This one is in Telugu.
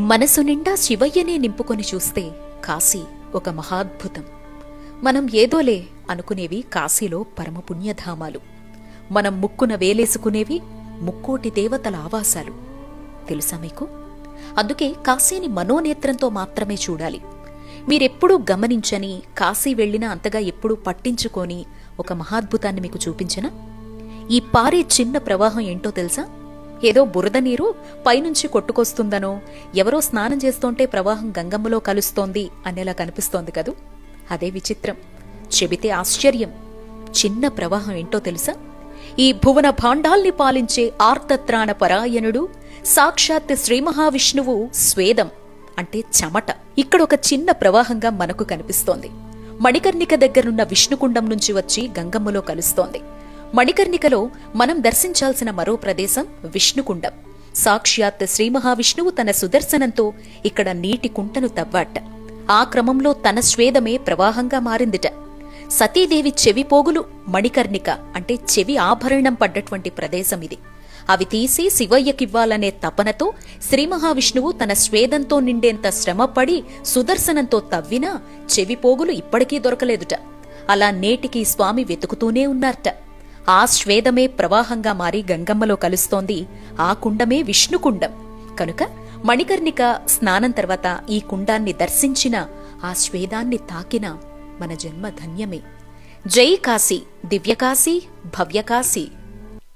మనసు నిండా శివయ్యనే నింపుకొని చూస్తే కాశీ ఒక మహాద్భుతం. మనం ఏదోలే అనుకునేవి కాశీలో పరమపుణ్యధామాలు. మనం ముక్కున వేలేసుకునేవి ముక్కోటి దేవతల ఆవాసాలు. తెలుసా మీకు? అందుకే కాశీని మనోనేత్రంతో మాత్రమే చూడాలి. మీరెప్పుడూ గమనించని, కాశీ వెళ్లినా అంతగా ఎప్పుడూ పట్టించుకొని ఒక మహాద్భుతాన్ని మీకు చూపించనా? ఈ పారే చిన్న ప్రవాహం ఏంటో తెలుసా? ఏదో బురద నీరు పైనుంచి కొట్టుకొస్తుందనో, ఎవరో స్నానం చేస్తోంటే ప్రవాహం గంగమ్మలో కలుస్తోంది అనేలా కనిపిస్తోంది కదూ. అదే విచిత్రం, చెబితే ఆశ్చర్యం. చిన్న ప్రవాహం ఏంటో తెలుసా? ఈ భువన భాండాల్ని పాలించే ఆర్తత్రాణ పరాయణుడు సాక్షాత్ శ్రీ మహావిష్ణువు స్వేదం అంటే చెమట ఇక్కడ ఒక చిన్న ప్రవాహంగా మనకు కనిపిస్తోంది. మణికర్ణిక దగ్గరున్న విష్ణుకుండం నుంచి వచ్చి గంగమ్మలో కలుస్తోంది. మణికర్ణికలో మనం దర్శించాల్సిన మరో ప్రదేశం విష్ణుకుండం. సాక్షాత్ శ్రీ మహావిష్ణువు తన సుదర్శనంతో ఇక్కడ నీటి కుంటను తవ్వాట. ఆ క్రమంలో తన స్వేదమే ప్రవాహంగా మారిందిట. సతీదేవి చెవి పోగులు మణికర్ణిక అంటే చెవి ఆభరణం పడ్డటువంటి ప్రదేశం ఇది. అవి తీసి శివయ్యకివ్వాలనే తపనతో శ్రీ మహావిష్ణువు తన స్వేదంతో నిండేంత శ్రమపడి సుదర్శనంతో తవ్వినా చెవి పోగులు ఇప్పటికీ దొరకలేదుట. అలా నేటికి స్వామి వెతుకుతూనే ఉన్నారట. ఆ స్వేదమే ప్రవాహంగా మారి గంగమ్మలో కలుస్తోంది. ఆ కుండమే విష్ణుకుండం. కనుక మణికర్ణిక స్నానం తర్వాత ఈ కుండాన్ని దర్శించిన, ఆ స్వేదాన్ని తాకిన మన జన్మ ధన్యమే. జై కాశీ, దివ్యకాశీ, భవ్యకాశీ.